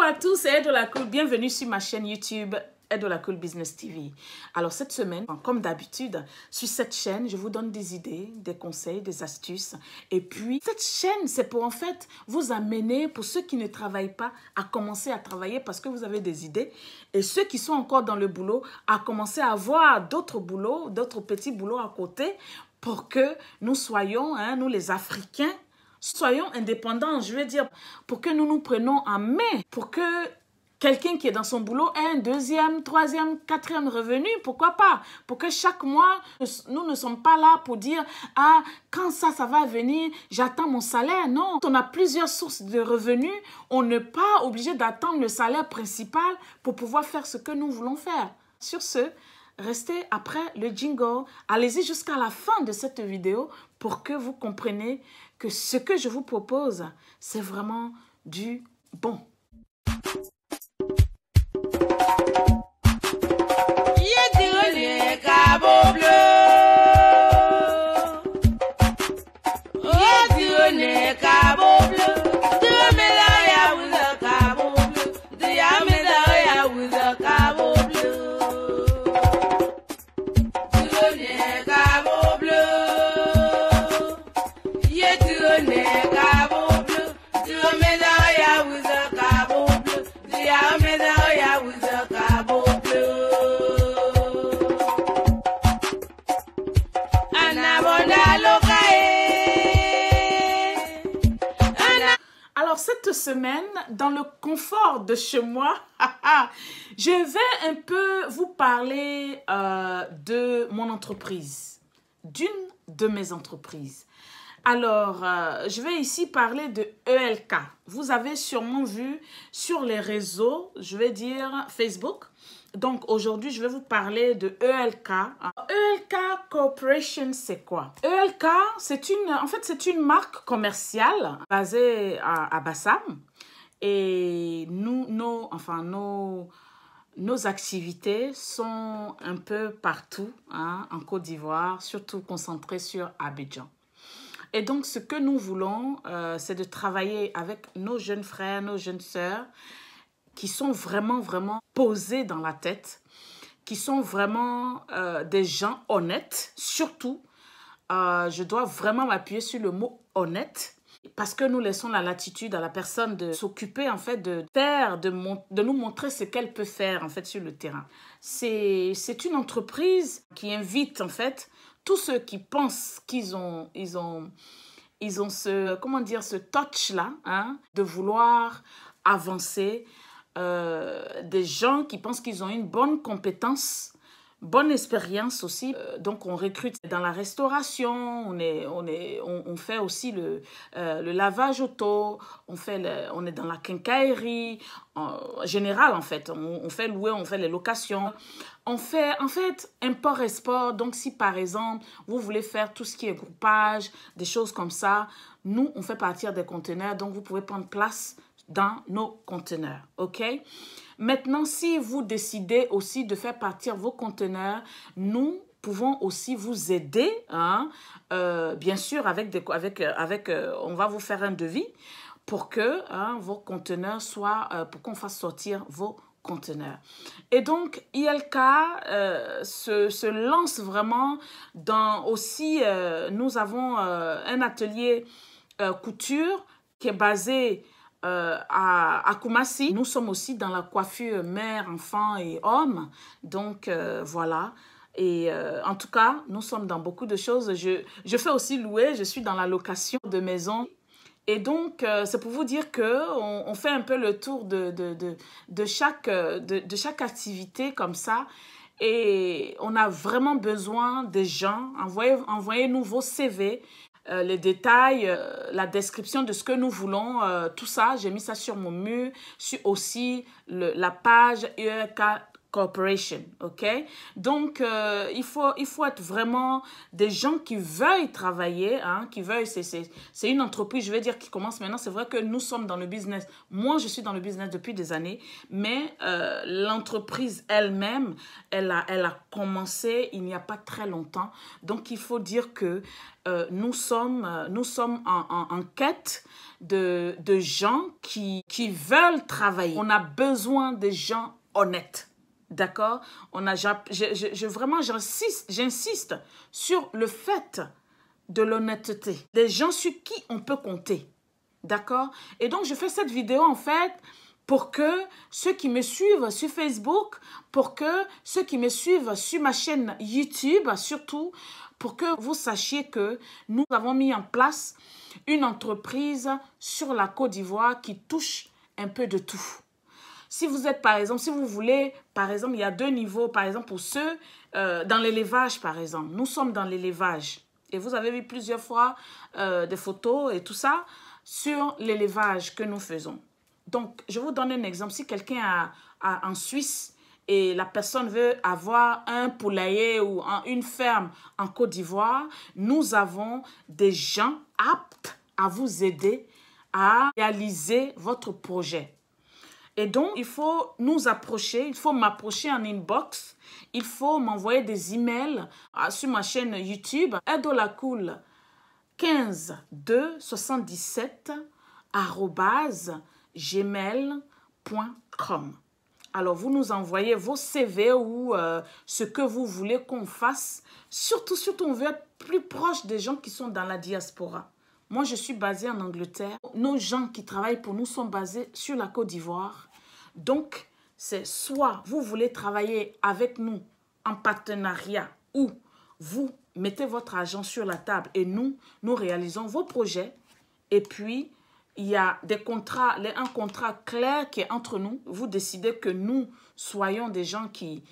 à tous, c'est Edola Cool. Bienvenue sur ma chaîne YouTube Edola Cool Business TV. Alors cette semaine, comme d'habitude, sur cette chaîne, je vous donne des idées, des conseils, des astuces. Et puis, cette chaîne, c'est pour en fait vous amener, pour ceux qui ne travaillent pas, à commencer à travailler parce que vous avez des idées. Et ceux qui sont encore dans le boulot, à commencer à avoir d'autres boulots, d'autres petits boulots à côté pour que nous soyons, nous les Africains, soyons indépendants, je veux dire, pour que nous nous prenions en main, pour que quelqu'un qui est dans son boulot ait un deuxième, troisième, quatrième revenu, pourquoi pas? Pour que chaque mois, nous ne sommes pas là pour dire « Ah, quand ça va venir, j'attends mon salaire. » Non, on a plusieurs sources de revenus, on n'est pas obligé d'attendre le salaire principal pour pouvoir faire ce que nous voulons faire. Sur ce, restez après le jingle. Allez-y jusqu'à la fin de cette vidéo pour que vous compreniez que ce que je vous propose, c'est vraiment du bon. Alors, cette semaine, dans le confort de chez moi, je vais un peu vous parler de mon entreprise, d'une de mes entreprises. Alors, je vais ici parler de ELK. Vous avez sûrement vu sur les réseaux, je vais dire Facebook. Donc, aujourd'hui, je vais vous parler de ELK. ELK Corporation, c'est quoi? ELK, c'est une marque commerciale basée à Bassam. Et nos activités sont un peu partout en Côte d'Ivoire, surtout concentrées sur Abidjan. Et donc, ce que nous voulons, c'est de travailler avec nos jeunes frères, nos jeunes sœurs, qui sont vraiment, vraiment posés dans la tête, qui sont vraiment des gens honnêtes. Surtout, je dois vraiment m'appuyer sur le mot honnête, parce que nous laissons la latitude à la personne de s'occuper, en fait, de nous montrer ce qu'elle peut faire, en fait, sur le terrain. C'est une entreprise qui invite, en fait, tous ceux qui pensent qu'ils ont ce, comment dire, ce touch-là, de vouloir avancer, des gens qui pensent qu'ils ont une bonne compétence, bonne expérience aussi. Donc, on recrute dans la restauration, on fait aussi le lavage auto, on est dans la quincaillerie, en général, en fait. On fait louer, on fait les locations. On fait, en fait, import-export. Donc, si, par exemple, vous voulez faire tout ce qui est groupage, des choses comme ça, nous, on fait partir des conteneurs. Donc, vous pouvez prendre place dans nos conteneurs, ok? Maintenant, si vous décidez aussi de faire partir vos conteneurs, nous pouvons aussi vous aider, bien sûr, on va vous faire un devis pour que vos conteneurs soient, pour qu'on fasse sortir vos conteneurs. Et donc, ILK se lance vraiment dans aussi, nous avons un atelier couture qui est basé à Koumassi. Nous sommes aussi dans la coiffure mère, enfant et homme. Donc, voilà. Et en tout cas, nous sommes dans beaucoup de choses. Je fais aussi louer, je suis dans la location de maisons. Et donc, c'est pour vous dire qu'on fait un peu le tour de chaque activité comme ça. Et on a vraiment besoin des gens. Envoyez-nous vos CV. Les détails, la description de ce que nous voulons, tout ça, j'ai mis ça sur mon mur, sur aussi la page ELK Corporation, ok? Donc, il faut être vraiment des gens qui veuillent travailler, hein, qui veuillent, c'est une entreprise, je vais dire, qui commence maintenant. C'est vrai que nous sommes dans le business. Moi, je suis dans le business depuis des années, mais l'entreprise elle-même, elle a commencé il n'y a pas très longtemps. Donc, il faut dire que nous sommes en quête de gens qui veulent travailler. On a besoin de gens honnêtes. D'accord? Vraiment, j'insiste sur le fait de l'honnêteté. Des gens sur qui on peut compter. D'accord? Et donc, je fais cette vidéo, en fait, pour que ceux qui me suivent sur Facebook, pour que ceux qui me suivent sur ma chaîne YouTube, surtout, pour que vous sachiez que nous avons mis en place une entreprise sur la Côte d'Ivoire qui touche un peu de tout. Si vous êtes, par exemple, si vous voulez, par exemple, il y a 2 niveaux, par exemple, pour ceux dans l'élevage, par exemple. Nous sommes dans l'élevage. Et vous avez vu plusieurs fois des photos et tout ça sur l'élevage que nous faisons. Donc, je vous donne un exemple. Si quelqu'un en Suisse et la personne veut avoir un poulailler ou une ferme en Côte d'Ivoire, nous avons des gens aptes à vous aider à réaliser votre projet. Et donc, il faut nous approcher, il faut m'approcher en inbox, il faut m'envoyer des emails sur ma chaîne YouTube, edolacool 15-277@gmail.com. Alors, vous nous envoyez vos CV ou ce que vous voulez qu'on fasse. Surtout, on veut être plus proche des gens qui sont dans la diaspora. Moi, je suis basée en Angleterre. Nos gens qui travaillent pour nous sont basés sur la Côte d'Ivoire. Donc, c'est soit vous voulez travailler avec nous en partenariat ou vous mettez votre argent sur la table et nous réalisons vos projets. Et puis, il y a un contrat clair qui est entre nous. Vous décidez que nous soyons des gens qui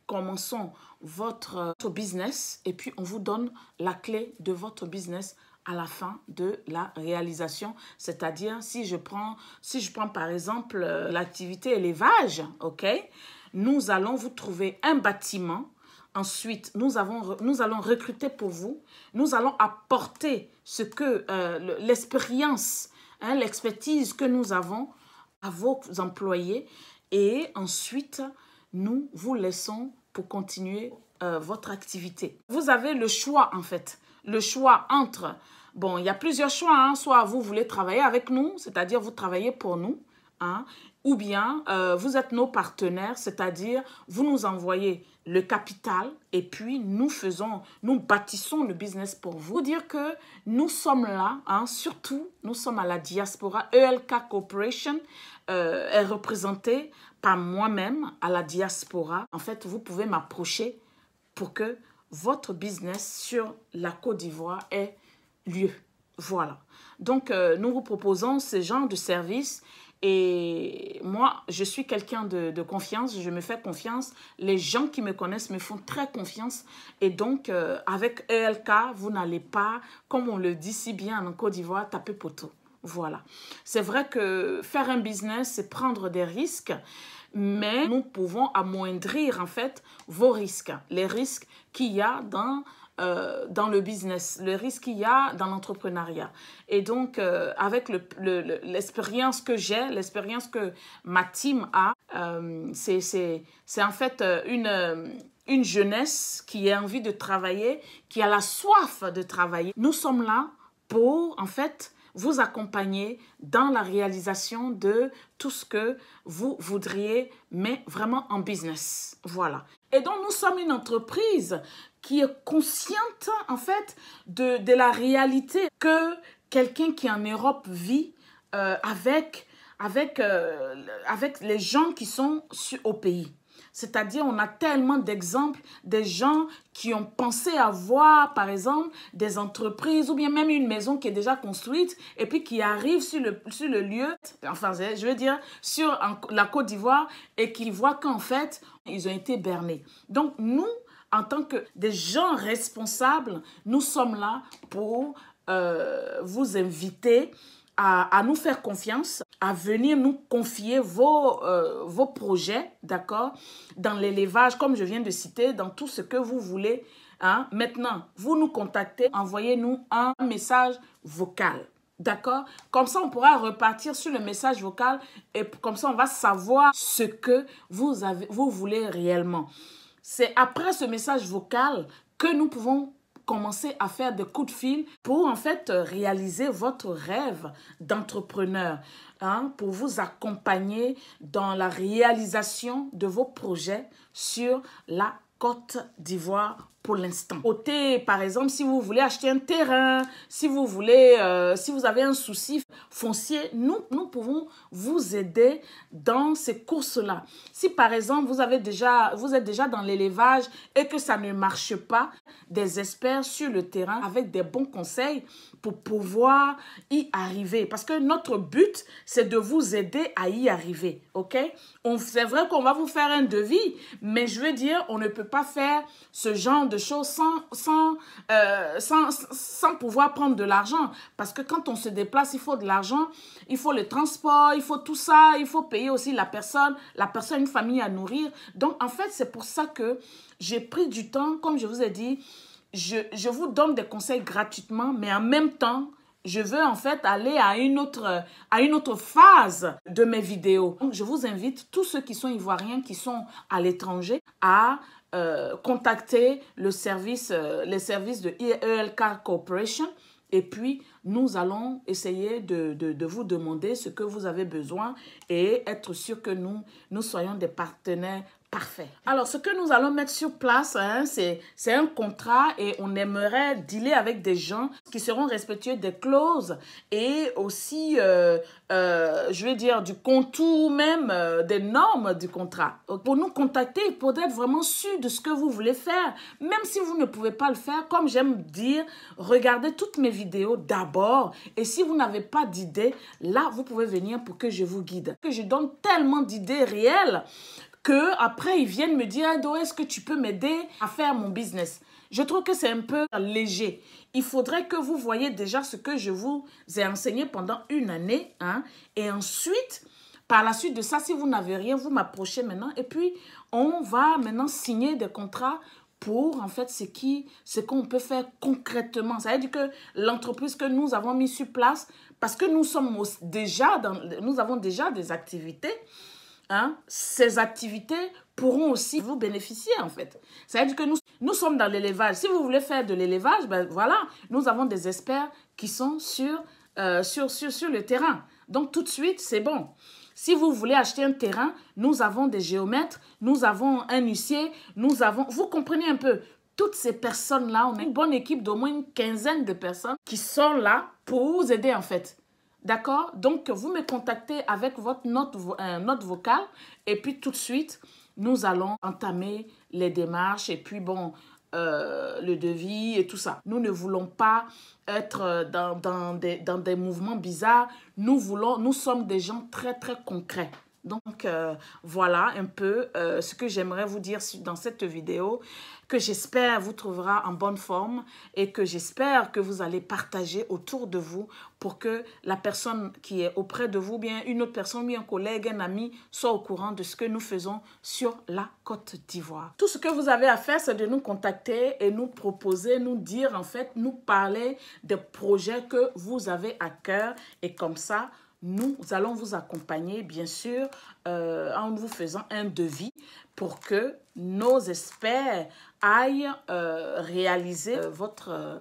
commençons votre business et puis on vous donne la clé de votre business à la fin de la réalisation. C'est-à-dire, si je prends par exemple l'activité élevage, ok, nous allons vous trouver un bâtiment. Ensuite, nous allons recruter pour vous. Nous allons apporter l'expérience, hein, l'expertise que nous avons à vos employés. Et ensuite, nous vous laissons pour continuer votre activité. Vous avez le choix, en fait. Le choix entre... Bon, il y a plusieurs choix. Hein. Soit vous voulez travailler avec nous, c'est-à-dire vous travaillez pour nous. Hein, ou bien vous êtes nos partenaires, c'est-à-dire vous nous envoyez le capital et puis nous bâtissons le business pour vous. Vous dire que nous sommes là, hein, surtout nous sommes à la diaspora. ELK Corporation est représentée par moi-même à la diaspora. En fait, vous pouvez m'approcher pour que votre business sur la Côte d'Ivoire ait lieu. Voilà. Donc, nous vous proposons ce genre de service. Et moi, je suis quelqu'un de confiance, je me fais confiance. Les gens qui me connaissent me font très confiance. Et donc, avec ELK, vous n'allez pas, comme on le dit si bien en Côte d'Ivoire, taper poteau. Voilà. C'est vrai que faire un business, c'est prendre des risques, mais nous pouvons amoindrir en fait vos risques, les risques qu'il y a dans le business, le risque qu'il y a dans l'entrepreneuriat. Et donc, avec l'expérience que j'ai, l'expérience que ma team a, c'est en fait une jeunesse qui a envie de travailler, qui a la soif de travailler. Nous sommes là pour, en fait, vous accompagner dans la réalisation de tout ce que vous voudriez, mais vraiment en business. Voilà. Et donc, nous sommes une entreprise qui est consciente, en fait, de la réalité que quelqu'un qui en Europe vit avec les gens qui sont au pays. C'est-à-dire, on a tellement d'exemples des gens qui ont pensé avoir, par exemple, des entreprises ou bien même une maison qui est déjà construite et puis qui arrivent sur le lieu, enfin, je veux dire, sur la Côte d'Ivoire et qui voient qu'en fait, ils ont été bernés. Donc, nous, en tant que des gens responsables, nous sommes là pour vous inviter à nous faire confiance. à venir nous confier vos projets, d'accord, dans l'élevage, comme je viens de citer, dans tout ce que vous voulez. Hein. Maintenant, vous nous contactez, envoyez-nous un message vocal. D'accord? Comme ça, on pourra repartir sur le message vocal et comme ça, on va savoir ce que vous voulez réellement. C'est après ce message vocal que nous pouvons commencer à faire des coups de fil pour en fait réaliser votre rêve d'entrepreneur, hein, pour vous accompagner dans la réalisation de vos projets sur la Côte d'Ivoire pour l'instant. Côté, par exemple, si vous voulez acheter un terrain, si vous voulez, si vous avez un souci foncier, nous pouvons vous aider dans ces courses-là. Si par exemple, vous êtes déjà dans l'élevage et que ça ne marche pas, des experts sur le terrain avec des bons conseils pour pouvoir y arriver. Parce que notre but, c'est de vous aider à y arriver, ok? C'est vrai qu'on va vous faire un devis, mais je veux dire, on ne peut pas faire ce genre de choses sans pouvoir prendre de l'argent. Parce que quand on se déplace, il faut de l'argent, il faut le transport, il faut tout ça, il faut payer aussi la personne, une famille à nourrir. Donc, en fait, c'est pour ça que j'ai pris du temps, comme je vous ai dit, je vous donne des conseils gratuitement, mais en même temps, je veux en fait aller à une autre phase de mes vidéos. Donc, je vous invite, tous ceux qui sont ivoiriens, qui sont à l'étranger, à contacter les services de ELK Corporation. Et puis, nous allons essayer de vous demander ce que vous avez besoin et être sûr que nous soyons des partenaires parfaits. Alors, ce que nous allons mettre sur place, hein, c'est un contrat et on aimerait dealer avec des gens qui seront respectueux des clauses et aussi, je vais dire, du contour même, des normes du contrat. Pour nous contacter, pour être vraiment sûr de ce que vous voulez faire, même si vous ne pouvez pas le faire, comme j'aime dire, regardez toutes mes vidéos d'abord et si vous n'avez pas d'idée, là, vous pouvez venir pour que je vous guide. Que je donne tellement d'idées réelles qu'après, ils viennent me dire, Ado, est-ce que tu peux m'aider à faire mon business? Je trouve que c'est un peu léger. Il faudrait que vous voyez déjà ce que je vous ai enseigné pendant une année. Hein, et ensuite, par la suite de ça, si vous n'avez rien, vous m'approchez maintenant. Et puis, on va maintenant signer des contrats pour, en fait, ce qu'on peut faire concrètement. Ça veut dire que l'entreprise que nous avons mis sur place, parce que nous avons déjà des activités, hein, ces activités pourront aussi vous bénéficier en fait. C'est-à-dire que nous sommes dans l'élevage. Si vous voulez faire de l'élevage, ben voilà, nous avons des experts qui sont sur le terrain. Donc tout de suite, c'est bon. Si vous voulez acheter un terrain, nous avons des géomètres, nous avons un huissier, vous comprenez un peu, toutes ces personnes-là, on a une bonne équipe d'au moins une quinzaine de personnes qui sont là pour vous aider en fait. D'accord? Donc, vous me contactez avec votre note vocale et puis tout de suite, nous allons entamer les démarches et puis bon, le devis et tout ça. Nous ne voulons pas être dans des mouvements bizarres. Nous sommes des gens très, très concrets. Donc, voilà un peu ce que j'aimerais vous dire dans cette vidéo, que j'espère vous trouvera en bonne forme et que j'espère que vous allez partager autour de vous pour que la personne qui est auprès de vous, bien une autre personne, bien un collègue, un ami, soit au courant de ce que nous faisons sur la Côte d'Ivoire. Tout ce que vous avez à faire, c'est de nous contacter et nous proposer, nous dire en fait, nous parler des projets que vous avez à cœur et comme ça, nous allons vous accompagner, bien sûr, en vous faisant un devis pour que nos experts aillent réaliser votre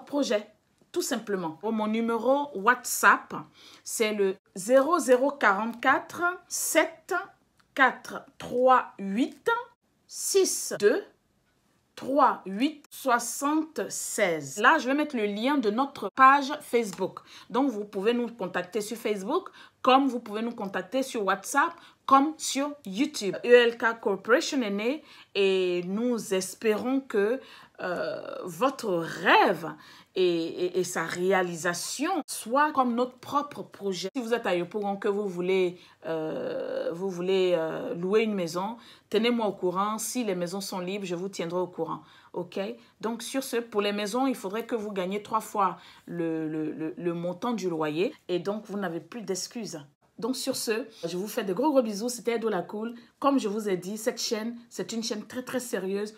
projet, tout simplement. Mon numéro WhatsApp, c'est le 0044 7438 62 3876. Là, je vais mettre le lien de notre page Facebook. Donc, vous pouvez nous contacter sur Facebook, comme vous pouvez nous contacter sur WhatsApp, comme sur YouTube. ELK Corporation est né et nous espérons que votre rêve et sa réalisation soit comme notre propre projet. Si vous êtes à Yopougon, que vous voulez louer une maison, tenez-moi au courant. Si les maisons sont libres, je vous tiendrai au courant. OK? Donc, sur ce, pour les maisons, il faudrait que vous gagniez 3 fois le montant du loyer. Et donc, vous n'avez plus d'excuses. Donc sur ce, je vous fais de gros bisous. C'était Edo la Cool. Comme je vous ai dit, cette chaîne, c'est une chaîne très très sérieuse